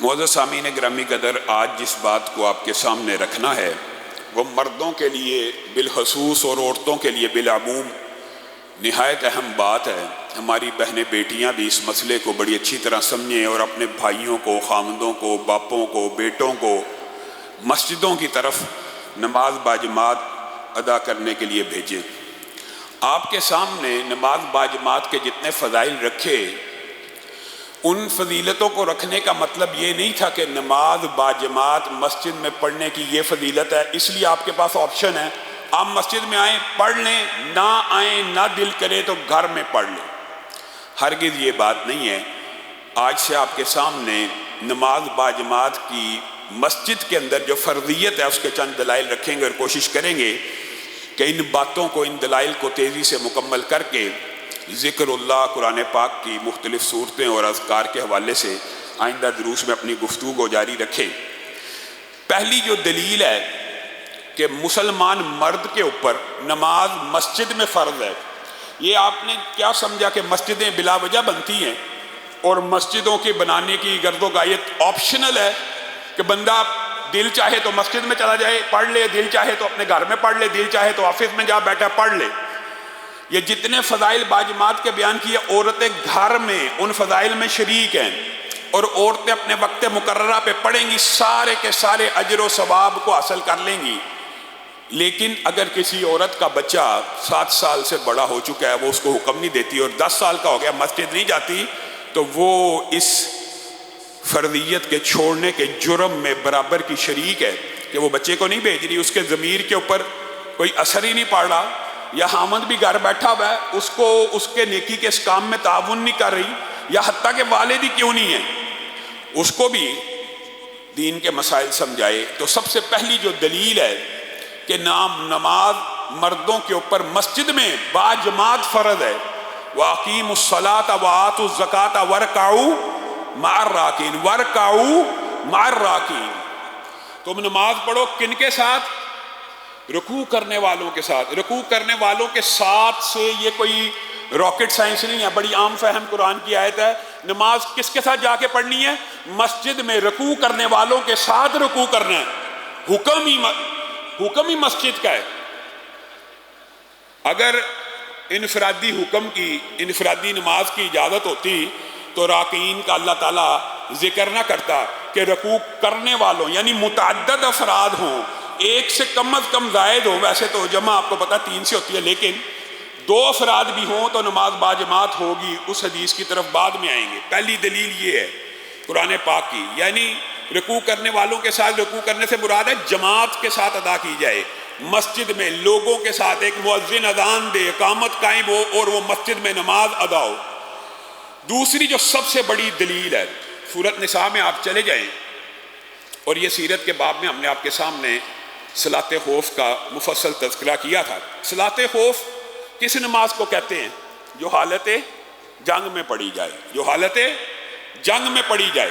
معزز سامعین گرامی قدر، آج جس بات کو آپ کے سامنے رکھنا ہے وہ مردوں کے لیے بالخصوص اور عورتوں کے لیے بالعموم نہایت اہم بات ہے۔ ہماری بہنیں بیٹیاں بھی اس مسئلے کو بڑی اچھی طرح سمجھیں اور اپنے بھائیوں کو، خامندوں کو، باپوں کو، بیٹوں کو مسجدوں کی طرف نماز باجماعت ادا کرنے کے لیے بھیجیں۔ آپ کے سامنے نماز باجماعت کے جتنے فضائل رکھے، ان فضیلتوں کو رکھنے کا مطلب یہ نہیں تھا کہ نماز باجماعت مسجد میں پڑھنے کی یہ فضیلت ہے اس لیے آپ کے پاس آپشن ہے، آپ مسجد میں آئیں پڑھ لیں، نہ آئیں نہ دل کرے تو گھر میں پڑھ لیں۔ ہرگز یہ بات نہیں ہے۔ آج سے آپ کے سامنے نماز باجماعت کی مسجد کے اندر جو فرضیت ہے اس کے چند دلائل رکھیں گے اور کوشش کریں گے کہ ان باتوں کو، ان دلائل کو تیزی سے مکمل کر کے ذکر اللہ، قرآن پاک کی مختلف صورتیں اور اذکار کے حوالے سے آئندہ دروس میں اپنی گفتگو جاری رکھیں۔ پہلی جو دلیل ہے کہ مسلمان مرد کے اوپر نماز مسجد میں فرض ہے، یہ آپ نے کیا سمجھا کہ مسجدیں بلا وجہ بنتی ہیں اور مسجدوں کے بنانے کی غرض و غایت آپشنل ہے کہ بندہ دل چاہے تو مسجد میں چلا جائے پڑھ لے، دل چاہے تو اپنے گھر میں پڑھ لے، دل چاہے تو آفس میں جا بیٹھا پڑھ لے۔ یہ جتنے فضائل باجماعت کے بیان کیے، عورتیں گھر میں ان فضائل میں شریک ہیں اور عورتیں اپنے وقت مقررہ پہ پڑھیں گی، سارے کے سارے اجر و ثواب کو حاصل کر لیں گی۔ لیکن اگر کسی عورت کا بچہ 7 سال سے بڑا ہو چکا ہے، وہ اس کو حکم نہیں دیتی اور 10 سال کا ہو گیا مسجد نہیں جاتی، تو وہ اس فرضیت کے چھوڑنے کے جرم میں برابر کی شریک ہے کہ وہ بچے کو نہیں بھیج رہی، اس کے ضمیر کے اوپر کوئی اثر ہی نہیں پڑ رہا، یا خامند بھی گھر بیٹھا ہوا ہے، اس کو اس کے نیکی کے اس کام میں تعاون نہیں کر رہی، یا حتیٰ کہ والد ہی کیوں نہیں ہے، اس کو بھی دین کے مسائل سمجھائے۔ تو سب سے پہلی جو دلیل ہے کہ نماز مردوں کے اوپر مسجد میں باجماعت فرض ہے، وَأَقِيمُوا الصَّلَاةَ وَآتُوا الزَّكَاةَ وَارْكَعُوا مَعَ الرَّاكِعِينَ، وَارْكَعُوا مَعَ الرَّاكِعِينَ۔ تم نماز پڑھو کن کے ساتھ؟ رکوع کرنے والوں کے ساتھ۔ رکوع کرنے والوں کے ساتھ سے یہ کوئی راکٹ سائنس نہیں ہے، بڑی عام فہم قرآن کی آیت ہے۔ نماز کس کے ساتھ جا کے پڑھنی ہے؟ مسجد میں رکوع کرنے والوں کے ساتھ رکوع کرنا ہے۔ حکم ہی مسجد کا ہے۔ اگر انفرادی حکم کی، انفرادی نماز کی اجازت ہوتی تو راکعین کا اللہ تعالیٰ ذکر نہ کرتا کہ رکوع کرنے والوں یعنی متعدد افراد ہوں، ایک سے کم از کم زائد ہو، ویسے تو جمع آپ کو پتا 3 سے ہوتی ہے، لیکن 2 افراد بھی ہوں تو نماز باجماعت ہوگی۔ اس حدیث کی طرف بعد میں آئیں گے۔ پہلی دلیل یہ ہے قرآن پاک کی، یعنی رکوع کرنے والوں کے ساتھ، رکوع کرنے سے مراد ہے جماعت کے ساتھ ادا کی جائے، مسجد میں لوگوں کے ساتھ، ایک مؤذن اذان دے، اقامت قائم ہو اور وہ مسجد میں نماز ادا ہو۔ دوسری جو سب سے بڑی دلیل ہے، سورۃ نساء میں آپ چلے جائیں اور یہ سیرت کے باب میں ہم نے آپ کے سامنے صلاۃ خوف کا مفصل تذکرہ کیا تھا۔ صلاۃ خوف کس نماز کو کہتے ہیں؟ جو حالت جنگ میں پڑھی جائے، جو حالت جنگ میں پڑھی جائے،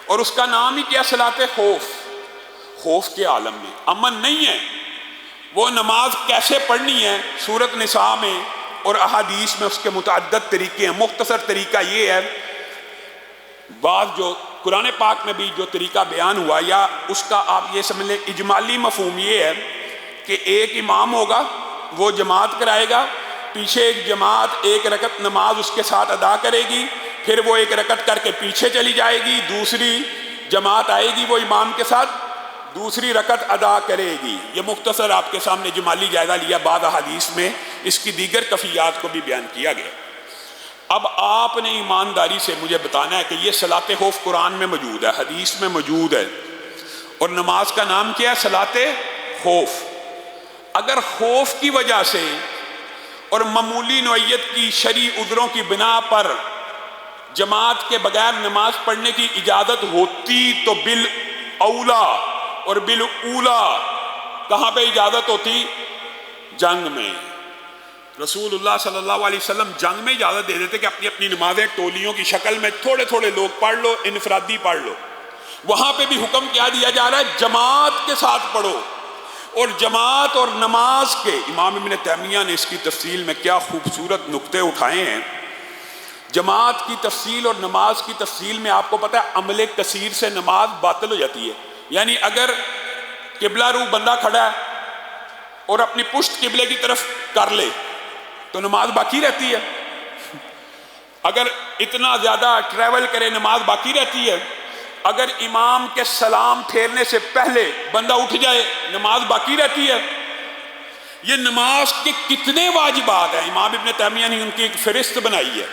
اور اس کا نام ہی کیا؟ صلاۃ خوف۔ خوف کے عالم میں امن نہیں ہے۔ وہ نماز کیسے پڑھنی ہے؟ سورۃ نساء میں اور احادیث میں اس کے متعدد طریقے ہیں۔ مختصر طریقہ یہ ہے، بعض جو قرآن پاک میں بھی جو طریقہ بیان ہوا، یا اس کا آپ یہ سمجھ لیں اجمالی مفہوم یہ ہے کہ ایک امام ہوگا، وہ جماعت کرائے گا، پیچھے ایک جماعت 1 رکعت نماز اس کے ساتھ ادا کرے گی، پھر وہ 1 رکعت کر کے پیچھے چلی جائے گی، دوسری جماعت آئے گی، وہ امام کے ساتھ دوسری رکعت ادا کرے گی۔ یہ مختصر آپ کے سامنے جمالی جائزہ لیا، بعض احادیث میں اس کی دیگر کیفیات کو بھی بیان کیا گیا۔ اب آپ نے ایمانداری سے مجھے بتانا ہے کہ یہ صلاۃ خوف قرآن میں موجود ہے، حدیث میں موجود ہے، اور نماز کا نام کیا ہے؟ صلاۃ خوف۔ اگر خوف کی وجہ سے اور معمولی نوعیت کی شرعی عذروں کی بنا پر جماعت کے بغیر نماز پڑھنے کی اجازت ہوتی تو بالاولا اور بالاولا کہاں پہ اجازت ہوتی؟ جنگ میں۔ رسول اللہ صلی اللہ علیہ وسلم جنگ میں اجازت دے دیتے کہ اپنی اپنی نمازیں ٹولیوں کی شکل میں تھوڑے تھوڑے لوگ پڑھ لو، انفرادی پڑھ لو۔ وہاں پہ بھی حکم کیا دیا جا رہا ہے؟ جماعت کے ساتھ پڑھو۔ اور جماعت اور نماز کے امام ابن تیمیہ نے اس کی تفصیل میں کیا خوبصورت نقطے اٹھائے ہیں۔ جماعت کی تفصیل اور نماز کی تفصیل میں آپ کو پتہ ہے عمل کثیر سے نماز باطل ہو جاتی ہے. یعنی اگر قبلہ رو بندہ کھڑا ہے اور اپنی پشت قبلے کی طرف کر لے تو نماز باقی رہتی ہے. اگر اتنا زیادہ ٹریول کرے نماز باقی رہتی ہے. اگر امام کے سلام پھیرنے سے پہلے بندہ اٹھ جائے نماز باقی رہتی ہے. یہ نماز کے کتنے واجبات ہیں. امام ابن تیمیہ نے ان کی ایک فہرست بنائی ہے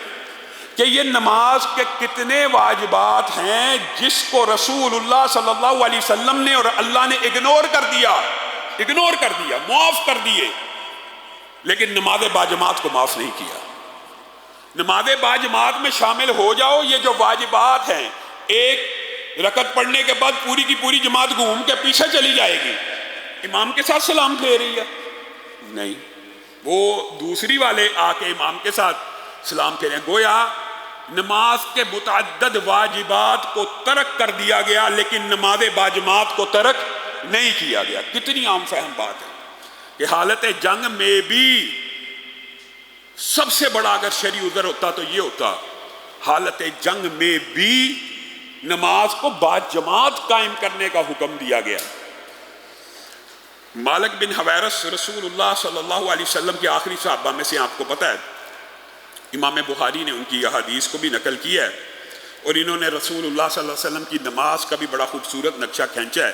کہ یہ نماز کے کتنے واجبات ہیں جس کو رسول اللہ صلی اللہ علیہ وسلم نے اور اللہ نے اگنور کر دیا, معاف کر دیے, لیکن نماز باجماعت کو معاف نہیں کیا. نماز باجماعت میں شامل ہو جاؤ. یہ جو واجبات ہیں, ایک رکعت پڑھنے کے بعد پوری کی پوری جماعت گھوم کے پیچھے چلی جائے گی, امام کے ساتھ سلام پھیر رہی ہے, نہیں, وہ دوسری والے آ کے امام کے ساتھ سلام پھیریں. گویا نماز کے متعدد واجبات کو ترک کر دیا گیا لیکن نماز باجماعت کو ترک نہیں کیا گیا. کتنی عام فہم بات ہے کہ حالت جنگ میں بھی سب سے بڑا اگر شرعی عذر ہوتا تو یہ ہوتا, حالت جنگ میں بھی نماز کو باجماعت قائم کرنے کا حکم دیا گیا. مالک بن حویرث رسول اللہ صلی اللہ علیہ وسلم کے آخری صحابہ میں سے, آپ کو پتہ ہے امام بخاری نے ان کی حدیث کو بھی نقل کیا ہے اور انہوں نے رسول اللہ صلی اللہ علیہ وسلم کی نماز کا بھی بڑا خوبصورت نقشہ کھینچا ہے.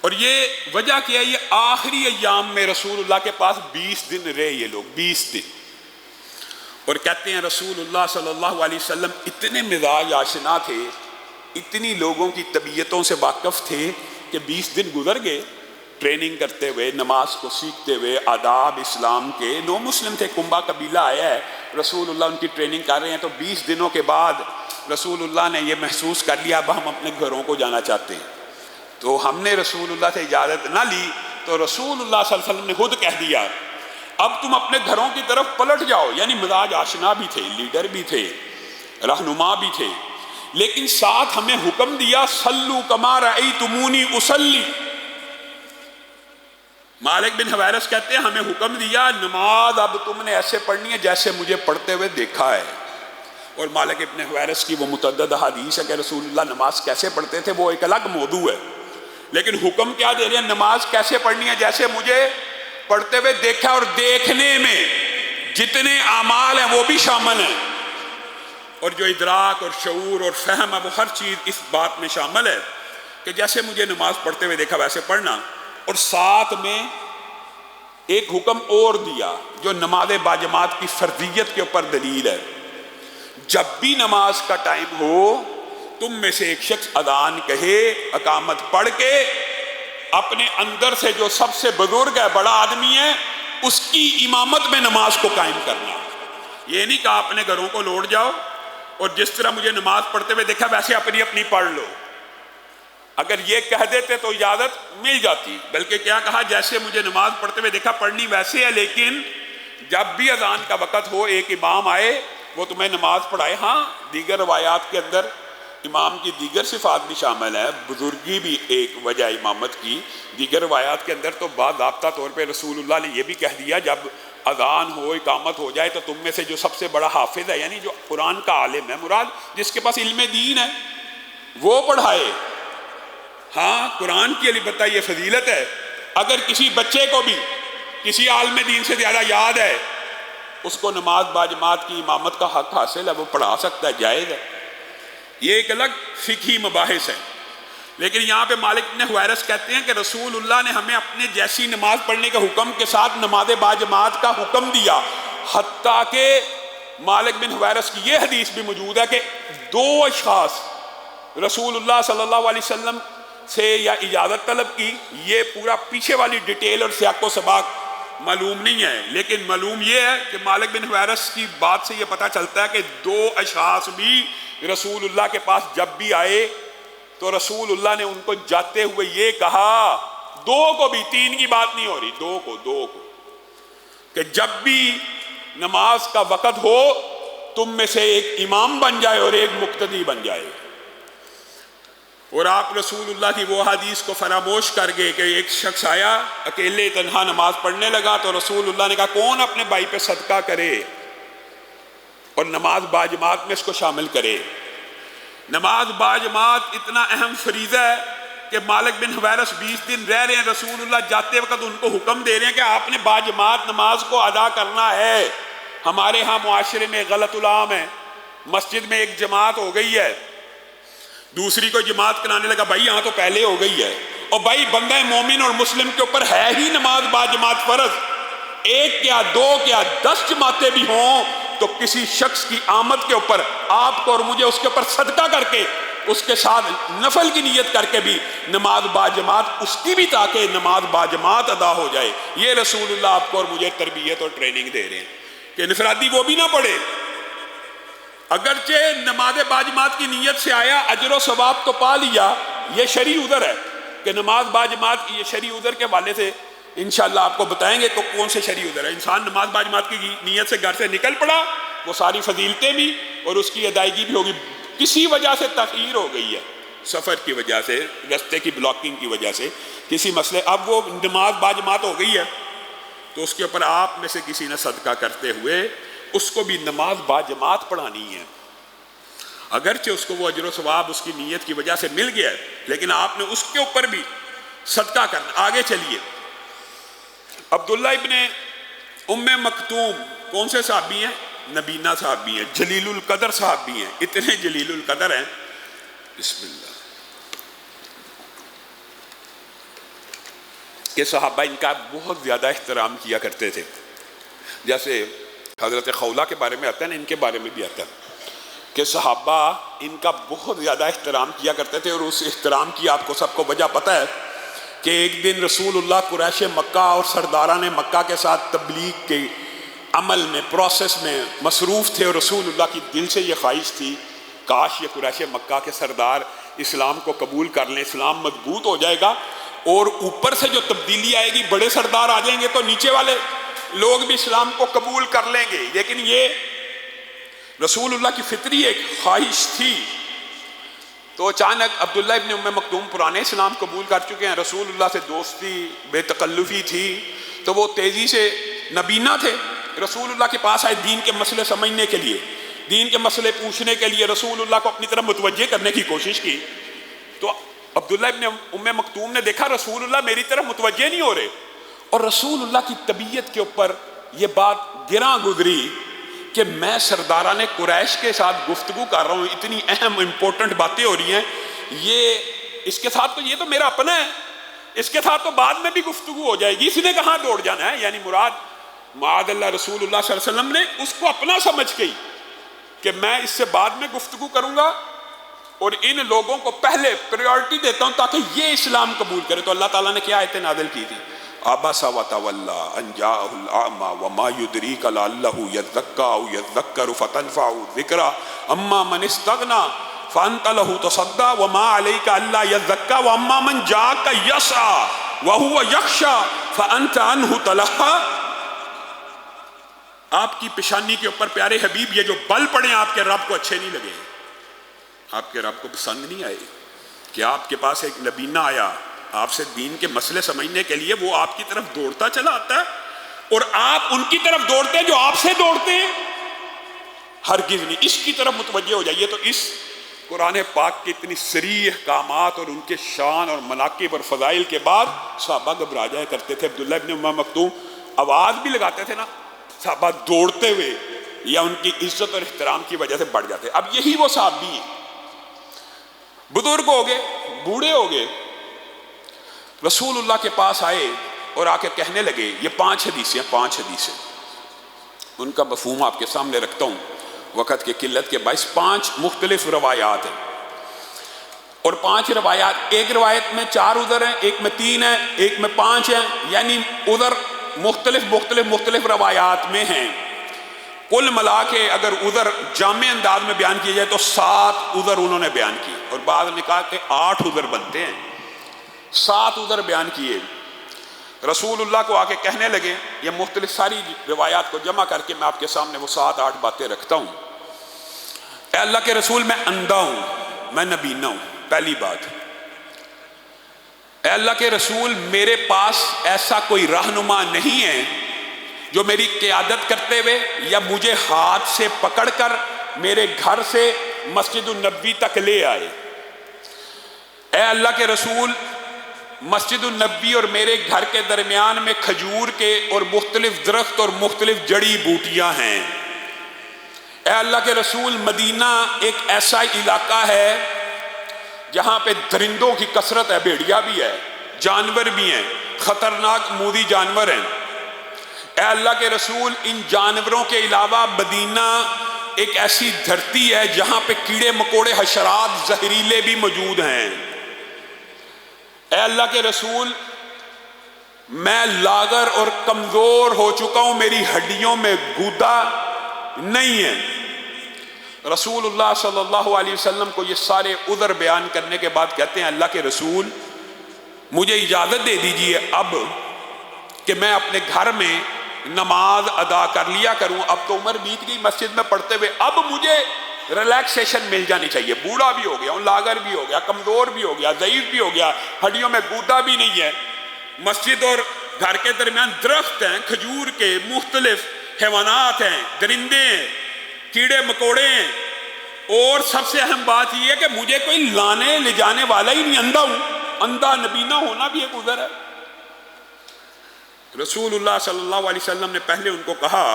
اور یہ وجہ کیا ہے, یہ آخری ایام میں رسول اللہ کے پاس 20 دن رہے یہ لوگ, 20 دن, اور کہتے ہیں رسول اللہ صلی اللہ علیہ وسلم اتنے مزاج آشنا تھے, اتنی لوگوں کی طبیعتوں سے واقف تھے کہ 20 دن گزر گئے ٹریننگ کرتے ہوئے, نماز کو سیکھتے ہوئے, آداب اسلام کے. نو مسلم تھے, کنبا قبیلہ آیا ہے, رسول اللہ ان کی ٹریننگ کر رہے ہیں, تو 20 دنوں کے بعد رسول اللہ نے یہ محسوس کر لیا اب ہم اپنے گھروں کو جانا چاہتے ہیں. تو ہم نے رسول اللہ سے اجازت نہ لی تو رسول اللہ صلی اللہ علیہ وسلم نے خود کہہ دیا اب تم اپنے گھروں کی طرف پلٹ جاؤ. یعنی مزاج آشنا بھی تھے, لیڈر بھی تھے, رہنما بھی تھے, لیکن ساتھ ہمیں حکم دیا صلو کما رأیتمونی اصلی. مالک بن حویرث کہتے ہیں ہمیں حکم دیا نماز اب تم نے ایسے پڑھنی ہے جیسے مجھے پڑھتے ہوئے دیکھا ہے. اور مالک ابن حویرث کی وہ متعدد حدیث ہے کہ رسول اللہ نماز کیسے پڑھتے تھے وہ ایک الگ موضوع ہے, لیکن حکم کیا دے رہے ہیں, نماز کیسے پڑھنی ہے جیسے مجھے پڑھتے ہوئے دیکھا. اور دیکھنے میں جتنے اعمال ہیں وہ بھی شامل ہیں, اور جو ادراک اور شعور اور فہم ہے وہ ہر چیز اس بات میں شامل ہے کہ جیسے مجھے نماز پڑھتے ہوئے دیکھا ویسے پڑھنا. اور ساتھ میں ایک حکم اور دیا جو نماز باجماعت کی فرضیت کے اوپر دلیل ہے. جب بھی نماز کا ٹائم ہو تم میں سے ایک شخص اذان کہے, اقامت پڑھ کے اپنے اندر سے جو سب سے بزرگ ہے, بڑا آدمی ہے, اس کی امامت میں نماز کو قائم کرنا. یہ نہیں کہا اپنے گھروں کو لوٹ جاؤ اور جس طرح مجھے نماز پڑھتے ہوئے دیکھا ویسے اپنی اپنی پڑھ لو. اگر یہ کہہ دیتے تو اجازت مل جاتی, بلکہ کیا کہا جیسے مجھے نماز پڑھتے ہوئے دیکھا پڑھنی ویسے ہے, لیکن جب بھی اذان کا وقت ہو ایک امام آئے وہ تمہیں نماز پڑھائے. ہاں دیگر روایات کے اندر امام کی دیگر صفات بھی شامل ہے, بزرگی بھی ایک وجہ امامت کی. دیگر روایات کے اندر تو باضابطہ طور پہ رسول اللہ نے یہ بھی کہہ دیا جب اذان ہو اقامت ہو جائے تو تم میں سے جو سب سے بڑا حافظ ہے, یعنی جو قرآن کا عالم ہے, مراد جس کے پاس علم دین ہے, وہ پڑھائے. ہاں قرآن کی البتہ یہ فضیلت ہے, اگر کسی بچے کو بھی کسی عالم دین سے زیادہ یاد ہے اس کو نماز باجماعت کی امامت کا حق حاصل ہے, وہ پڑھا سکتا ہے, جائز ہے. یہ ایک الگ فقہی مباحث ہے. لیکن یہاں پہ مالک بن حویرث کہتے ہیں کہ رسول اللہ نے ہمیں اپنے جیسی نماز پڑھنے کے حکم کے ساتھ نماز باجماعت کا حکم دیا. حتیٰ کہ مالک بن حویرث کی یہ حدیث بھی موجود ہے کہ 2 اشخاص رسول اللہ صلی اللہ علیہ وسلم سے یا اجازت طلب کی. یہ پورا پیچھے والی ڈیٹیل اور سیاق و سباق معلوم نہیں ہے, لیکن معلوم یہ ہے کہ مالک بن حویرث کی بات سے یہ پتہ چلتا ہے کہ 2 اشخاص بھی رسول اللہ کے پاس جب بھی آئے تو رسول اللہ نے ان کو جاتے ہوئے یہ کہا, 2 کو بھی, 3 کی بات نہیں ہو رہی, 2 کو کہ جب بھی نماز کا وقت ہو تم میں سے ایک امام بن جائے اور ایک مقتدی بن جائے. اور آپ رسول اللہ کی وہ حدیث کو فراموش کر گئے کہ ایک شخص آیا اکیلے تنہا نماز پڑھنے لگا تو رسول اللہ نے کہا کون اپنے بھائی پہ صدقہ کرے, اور نماز باجماعت میں اس کو شامل کرے۔ نماز باجماعت اتنا اہم فریضہ ہے کہ مالک بن حویرث 20 دن رہ رہے ہیں، رسول اللہ جاتے وقت ان کو حکم دے رہے ہیں کہ آپ نے باجماعت نماز کو ادا کرنا ہے۔ ہمارے ہاں معاشرے میں غلط العام ہے، مسجد میں ایک جماعت ہو گئی ہے، دوسری کو جماعت کرانے لگا، بھائی یہاں تو پہلے ہو گئی ہے، اور بھائی بندہ مومن اور مسلم کے اوپر ہے ہی نماز باجماعت فرض، ایک کیا دو کیا 10 جماعتیں بھی ہوں تو کسی شخص کی آمد کے اوپر آپ کو اور مجھے اس کے اوپر صدقہ کر کے اس کے ساتھ نفل کی نیت کر کے بھی نماز باجماعت اس کی بھی، تاکہ نماز باجماعت ادا ہو جائے۔ یہ رسول اللہ آپ کو اور مجھے تربیت اور ٹریننگ دے رہے ہیں کہ انفرادی وہ بھی نہ پڑھے، اگرچہ نماز باجماعت کی نیت سے آیا، اجر و ثواب تو پا لیا۔ یہ شرعی عذر ہے کہ نماز باجماعت کی، یہ شرعی عذر کے حوالے سے انشاءاللہ آپ کو بتائیں گے کہ کون سے شرعی عذر ہے۔ انسان نماز باجماعت کی نیت سے گھر سے نکل پڑا، وہ ساری فضیلتیں بھی اور اس کی ادائیگی بھی ہوگی، کسی وجہ سے تاخیر ہو گئی ہے، سفر کی وجہ سے، رستے کی بلاکنگ کی وجہ سے، کسی مسئلے، اب وہ نماز باجماعت ہو گئی ہے تو اس کے اوپر آپ میں سے کسی نے صدقہ کرتے ہوئے اس کو بھی نماز باجماعت پڑھانی ہے، اگرچہ اس کو وہ اجر و ثواب اس کی نیت کی وجہ سے مل گیا ہے، لیکن آپ نے اس کے اوپر بھی صدقہ کرنا۔ آگے چلیے، عبداللہ ابن ام مکتوم کون سے صحابی ہیں؟ نبینا صحابی ہیں، جلیل القدر صحابی ہیں، اتنے جلیل القدر ہیں، بسم اللہ، کہ صحابہ ان کا بہت زیادہ احترام کیا کرتے تھے۔ جیسے حضرت خولہ کے بارے میں آتا ہے نا، ان کے بارے میں بھی آتا ہے کہ صحابہ ان کا بہت زیادہ احترام کیا کرتے تھے، اور اس احترام کی آپ کو سب کو وجہ پتہ ہے کہ ایک دن رسول اللہ قریش مکہ اور سرداران مکہ کے ساتھ تبلیغ کے عمل میں، پروسیس میں مصروف تھے، اور رسول اللہ کی دل سے یہ خواہش تھی کاش یہ قریش مکہ کے سردار اسلام کو قبول کر لیں، اسلام مضبوط ہو جائے گا، اور اوپر سے جو تبدیلی آئے گی، بڑے سردار آ جائیں گے تو نیچے والے لوگ بھی اسلام کو قبول کر لیں گے۔ لیکن یہ رسول اللہ کی فطری ایک خواہش تھی۔ تو اچانک عبداللہ ابن ام مکتوم پرانے اسلام قبول کر چکے ہیں، رسول اللہ سے دوستی بے تکلفی تھی، تو وہ تیزی سے نبینا تھے، رسول اللہ کے پاس آئے دین کے مسئلے سمجھنے کے لیے، دین کے مسئلے پوچھنے کے لیے، رسول اللہ کو اپنی طرف متوجہ کرنے کی کوشش کی۔ تو عبداللہ ابن ام مکتوم نے دیکھا رسول اللہ میری طرف متوجہ نہیں ہو رہے، اور رسول اللہ کی طبیعت کے اوپر یہ بات گراں گزری کہ میں سرداران قریش کے ساتھ گفتگو کر رہا ہوں، اتنی اہم امپورٹنٹ باتیں ہو رہی ہیں، اس کے ساتھ تو یہ تو میرا اپنا ہے، اس کے ساتھ تو بعد میں بھی گفتگو ہو جائے گی، اس نے کہاں دوڑ جانا ہے؟ یعنی مراد معاذ اللہ رسول اللہ صلی اللہ علیہ وسلم نے اس کو اپنا سمجھ گئی کہ میں اس سے بعد میں گفتگو کروں گا، اور ان لوگوں کو پہلے پریورٹی دیتا ہوں تاکہ یہ اسلام قبول کرے۔ تو اللہ تعالیٰ نے کیا آیت نازل کی تھی؟ عبس وتولی ان جاءہ الاعمی وما یدریک لعلہ یزکی او یذکر فتنفعہ الذکری اما من استغنی فانت لہ تصدی وما علیک الا یزکی واما من جاءک یسعی وہو یخشی فانت عنہ تلہی۔ آپ کی پیشانی کے اوپر پیارے حبیب یہ جو بل پڑے آپ کے رب کو اچھے نہیں لگے، آپ کے رب کو پسند نہیں آئے کہ آپ کے پاس ایک نبینا آیا آپ سے دین کے مسئلے سمجھنے کے لیے، وہ آپ کی طرف دوڑتا چلا آتا ہے اور آپ ان کی طرف دوڑتے ہیں جو آپ سے دوڑتے ہیں، ہرگز نہیں، اس کی طرف متوجہ ہو جائیے۔ تو اس قرآن پاک کے اتنی صریح احکامات اور ان کے شان اور مناقب اور فضائل کے بعد صحابہ گھبرا جایا کرتے تھے۔ عبداللہ ابن ام مکتوم آواز بھی لگاتے تھے نا، صحابہ دوڑتے ہوئے یا ان کی عزت اور احترام کی وجہ سے بڑھ جاتے۔ اب یہی وہ صحابی ہیں، بزرگ ہو گئے، بوڑھے ہو گئے، رسول اللہ کے پاس آئے اور آ کے کہنے لگے، یہ 5 حدیثیں ان کا مفہوم آپ کے سامنے رکھتا ہوں، وقت کے قلت کے باعث 5 مختلف روایات ہیں، اور 5 روایات، ایک روایت میں 4 عذر ہیں، ایک میں 3 ہیں، ایک میں 5 ہیں، یعنی عذر مختلف روایات میں ہیں۔ کل ملا کے اگر عذر جامع انداز میں بیان کیا جائے تو 7 عذر انہوں نے بیان کیے، اور بعض نے کہا کہ 8 عذر بنتے ہیں، 7 عذر بیان کیے۔ رسول اللہ کو آ کے کہنے لگے، یہ مختلف ساری روایات کو جمع کر کے میں آپ کے سامنے وہ 7-8 باتیں رکھتا ہوں۔ اے اللہ کے رسول، میں اندھا ہوں، میں نبینا ہوں، پہلی بات۔ اے اللہ کے رسول، میرے پاس ایسا کوئی رہنما نہیں ہے جو میری قیادت کرتے ہوئے یا مجھے ہاتھ سے پکڑ کر میرے گھر سے مسجد النبوی تک لے آئے۔ اے اللہ کے رسول، مسجد النبوی اور میرے گھر کے درمیان میں کھجور کے اور مختلف درخت اور مختلف جڑی بوٹیاں ہیں۔ اے اللہ کے رسول، مدینہ ایک ایسا علاقہ ہے جہاں پہ درندوں کی کثرت ہے، بھیڑیا بھی ہے، جانور بھی ہیں، خطرناک موذی جانور ہیں۔ اے اللہ کے رسول، ان جانوروں کے علاوہ مدینہ ایک ایسی دھرتی ہے جہاں پہ کیڑے مکوڑے، حشرات، زہریلے بھی موجود ہیں۔ اے اللہ کے رسول، میں لاغر اور کمزور ہو چکا ہوں، میری ہڈیوں میں گودا نہیں ہے۔ رسول اللہ صلی اللہ علیہ وسلم کو یہ سارے عذر بیان کرنے کے بعد کہتے ہیں اللہ کے رسول، مجھے اجازت دے دیجئے اب کہ میں اپنے گھر میں نماز ادا کر لیا کروں، اب تو عمر بیت گئی مسجد میں پڑھتے ہوئے، اب مجھے ریلیکسیشن مل جانی چاہیے، بوڑھا بھی ہو گیا ہوں، لاغر بھی ہو گیا، کمزور بھی ہو گیا، ضعیف بھی ہو گیا، ہڈیوں میں گودا بھی نہیں ہے، مسجد اور گھر کے درمیان درخت ہیں، کھجور کے مختلف حیوانات ہیں، درندے ہیں، کیڑے مکوڑے ہیں، اور سب سے اہم بات یہ ہے کہ مجھے کوئی لانے لے جانے والا ہی نہیں، اندھا ہوں، اندھا نبینا ہونا بھی ایک عذر ہے۔ رسول اللہ صلی اللہ علیہ وسلم نے پہلے ان کو کہا،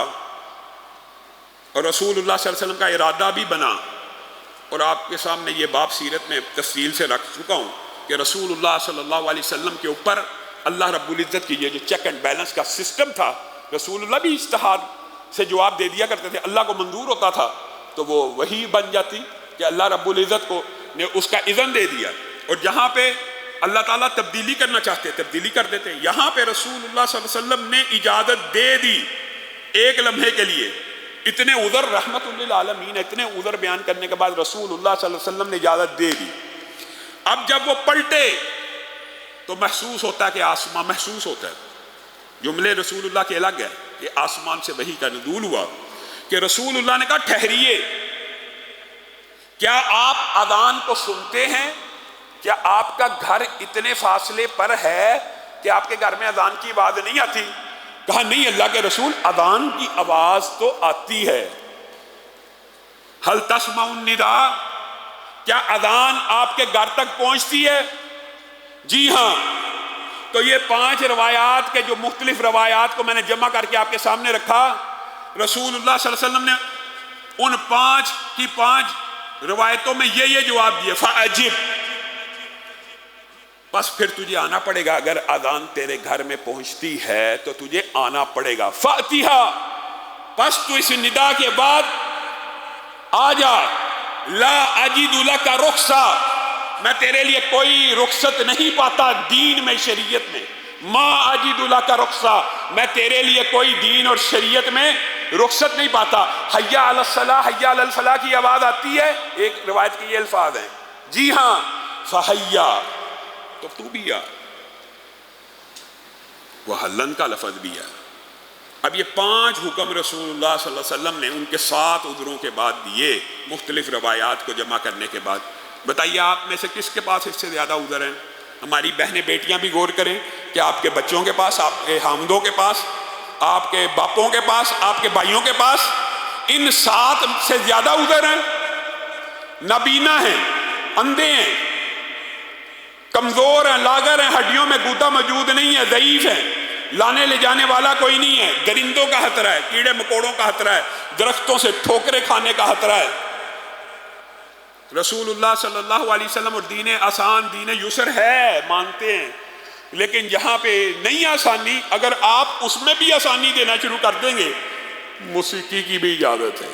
اور رسول اللہ صلی اللہ علیہ وسلم کا ارادہ بھی بنا، اور آپ کے سامنے یہ باب سیرت میں تفصیل سے رکھ چکا ہوں کہ رسول اللہ صلی اللہ علیہ وسلم کے اوپر اللہ رب العزت کی یہ جو چیک اینڈ بیلنس کا سسٹم تھا، رسول اللہ بھی اجتہاد سے جواب دے دیا کرتے تھے، اللہ کو منظور ہوتا تھا تو وہ وہی بن جاتی کہ اللہ رب العزت کو نے اس کا اذن دے دیا، اور جہاں پہ اللہ تعالیٰ تبدیلی کرنا چاہتے تبدیلی کر دیتے۔ یہاں پہ رسول اللہ صلی اللہ علیہ وسلم نے اجازت دے دی ایک لمحے کے لیے، اتنے عذر رحمت للعالمین، اتنے عذر بیان کرنے کے بعد رسول اللہ صلی اللہ علیہ وسلم نے اجازت دے دی۔ اب جب وہ پلٹے تو محسوس ہوتا ہے کہ آسمان محسوس ہوتا ہے، جملے رسول اللہ کے الگ ہے کہ آسمان سے وحی کا نزول ہوا کہ رسول اللہ نے کہا ٹھہریے، کیا آپ اذان کو سنتے ہیں؟ کیا آپ کا گھر اتنے فاصلے پر ہے کہ آپ کے گھر میں اذان کی آواز نہیں آتی؟ کہا نہیں اللہ کے رسول، اذان کی آواز تو آتی ہے۔ حل تسمع النداء، کیا اذان آپ کے گھر تک پہنچتی ہے؟ جی ہاں۔ تو یہ 5 روایات کے جو مختلف روایات کو میں نے جمع کر کے آپ کے سامنے رکھا، رسول اللہ صلی اللہ علیہ وسلم نے ان 5 کی 5 روایتوں میں یہ جواب دیا، فَأَجِبْ، بس پھر تجھے آنا پڑے گا، اگر اذان تیرے گھر میں پہنچتی ہے تو تجھے آنا پڑے گا، فَأْتِهَا، بس تو اس ندا کے بعد آ جا، لا اجد لک رخصہ، میں تیرے لیے کوئی رخصت نہیں پاتا دین میں، شریعت میں، ما اجد لک رخصہ، میں تیرے لیے کوئی دین اور شریعت میں رخصت نہیں پاتا۔ حیا علی الصلاح، حیا علی الفلاح کی آواز آتی ہے، ایک روایت کے یہ الفاظ ہیں، جی ہاں، فحیا، تو تو بھی آ، وہ حلن کا لفظ بھی ہے۔ اب یہ 5 حکم رسول اللہ صلی اللہ علیہ وسلم نے ان کے 7 عذروں کے بعد دیے، مختلف روایات کو جمع کرنے کے بعد۔ بتائیے آپ میں سے کس کے پاس اس سے زیادہ عذر ہیں؟ ہماری بہنیں بیٹیاں بھی غور کریں کہ آپ کے بچوں کے پاس، آپ کے حامدوں کے پاس، آپ کے باپوں کے پاس، آپ کے بھائیوں کے پاس ان 7 سے زیادہ عذر ہیں؟ نابینا ہیں، اندھے ہیں، کمزور ہیں، لاغر ہیں، ہڈیوں میں گودا موجود نہیں ہے، ضعیف ہیں، لانے لے جانے والا کوئی نہیں ہے، درندوں کا خطرہ ہے، کیڑے مکوڑوں کا خطرہ ہے، درختوں سے ٹھوکریں کھانے کا خطرہ ہے۔ رسول اللہ صلی اللہ علیہ وسلم اور دین آسان، دین یسر ہے، مانتے ہیں، لیکن جہاں پہ نہیں آسانی، اگر آپ اس میں بھی آسانی دینا شروع کر دیں گے، موسیقی کی بھی اجازت ہے،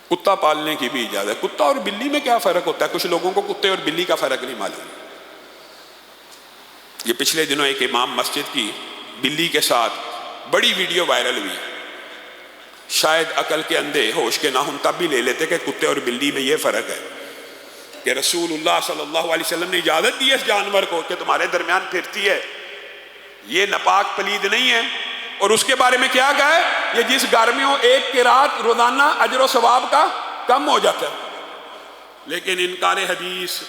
کتا پالنے کی بھی اجازت ہے۔ کتا اور بلی میں کیا فرق ہوتا ہے؟ کچھ لوگوں کو کتے اور بلی کا فرق نہیں معلوم۔ یہ پچھلے دنوں ایک امام مسجد کی بلی کے ساتھ بڑی ویڈیو وائرل ہوئی، شاید عقل کے اندھے ہوش کے نہ ہم تب بھی لے لیتے کہ کتے اور بلی میں یہ فرق ہے کہ رسول اللہ صلی اللہ علیہ وسلم نے اجازت دی اس جانور کو کہ تمہارے درمیان پھرتی ہے، یہ ناپاک پلید نہیں ہے، اور اس کے بارے میں کیا کہا ہے؟ یہ جس گھر میں ہو ایک قرات روزانہ اجر و ثواب کا کم ہو جاتا ہے۔ لیکن انکار حدیث،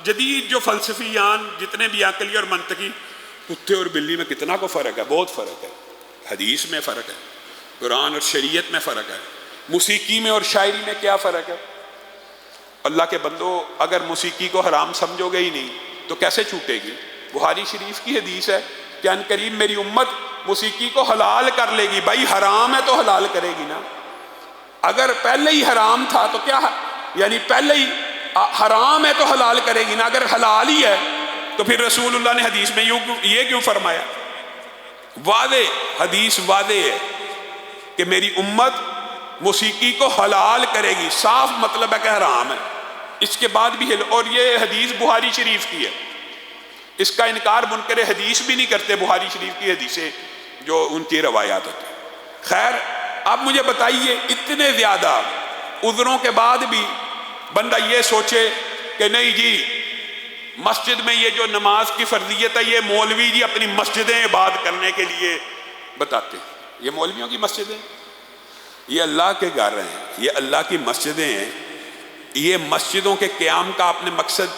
جدید جو فلسفیان جتنے بھی عقلی اور منطقی، کتے اور بلی میں کتنا کو فرق ہے، بہت فرق ہے۔ حدیث میں فرق ہے، قرآن اور شریعت میں فرق ہے، موسیقی میں اور شاعری میں کیا فرق ہے؟ اللہ کے بندو، اگر موسیقی کو حرام سمجھو گے ہی نہیں تو کیسے چھوٹے گی؟ بخاری شریف کی حدیث ہے کہ ان قریب میری امت موسیقی کو حلال کر لے گی۔ بھائی حرام ہے تو حلال کرے گی نا، اگر پہلے ہی حرام تھا تو کیا، یعنی پہلے ہی حرام ہے تو حلال کرے گی نا، اگر حلال ہی ہے تو پھر رسول اللہ نے حدیث میں یہ کیوں فرمایا؟ واضح حدیث واضح ہے کہ میری امت موسیقی کو حلال کرے گی، صاف مطلب ہے کہ حرام ہے، اس کے بعد بھی اور یہ حدیث بخاری شریف کی ہے، اس کا انکار منکر حدیث بھی نہیں کرتے، بخاری شریف کی حدیثیں جو ان کی روایات ہوتی ہیں۔ خیر، اب مجھے بتائیے، اتنے زیادہ عذروں کے بعد بھی بندہ یہ سوچے کہ نہیں جی مسجد میں یہ جو نماز کی فرضیت ہے یہ مولوی جی اپنی مسجدیں آباد کرنے کے لیے بتاتے ہیں، یہ مولویوں کی مسجدیں، یہ اللہ کے گھر ہیں، یہ اللہ کی مسجدیں ہیں۔ یہ مسجدوں کے قیام کا آپ نے مقصد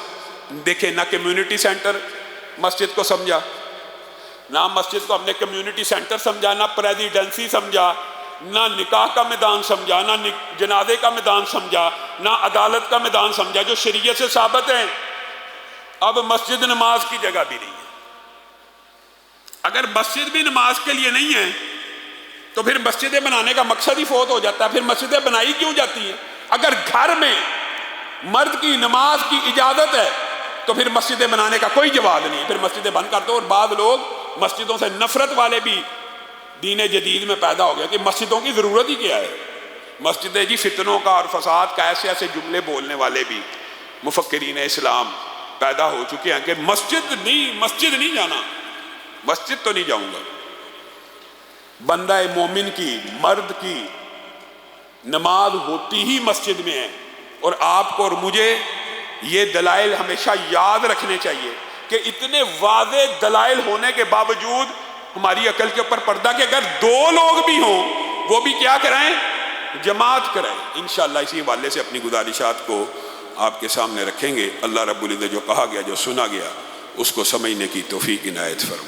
دیکھیں، نہ کمیونٹی سینٹر مسجد کو سمجھا، نہ مسجد کو ہم نے کمیونٹی سینٹر سمجھا، نہ پریزیڈنسی سمجھا، نہ نکاح کا میدان سمجھا، نہ جنازے کا میدان سمجھا، نہ عدالت کا میدان سمجھا جو شریعت سے ثابت ہے۔ اب مسجد نماز کی جگہ بھی نہیں ہے۔ اگر مسجد بھی نماز کے لیے نہیں ہے تو پھر مسجدیں بنانے کا مقصد ہی فوت ہو جاتا ہے، پھر مسجدیں بنائی کیوں جاتی ہیں؟ اگر گھر میں مرد کی نماز کی اجازت ہے تو پھر مسجدیں بنانے کا کوئی جواز نہیں، پھر مسجدیں بند کر دو۔ اور بعض لوگ مسجدوں سے نفرت والے بھی دین جدید میں پیدا ہو گیا کہ مسجدوں کی ضرورت ہی کیا ہے، مسجدیں جی فتنوں کا اور فساد کا، ایسے ایسے جملے بولنے والے بھی مفکرین اسلام پیدا ہو چکے ہیں کہ مسجد نہیں جانا، مسجد تو نہیں جاؤں گا۔ بندہ مومن کی، مرد کی نماز ہوتی ہی مسجد میں ہے، اور آپ کو اور مجھے یہ دلائل ہمیشہ یاد رکھنے چاہیے کہ اتنے واضح دلائل ہونے کے باوجود ہماری عقل کے اوپر پردہ کہ اگر دو لوگ بھی ہوں وہ بھی کیا کرائیں؟ جماعت کرائیں۔ انشاءاللہ اسی حوالے سے اپنی گزارشات کو آپ کے سامنے رکھیں گے۔ اللہ رب العزت جو کہا گیا، جو سنا گیا، اس کو سمجھنے کی توفیق عنایت فرمائے۔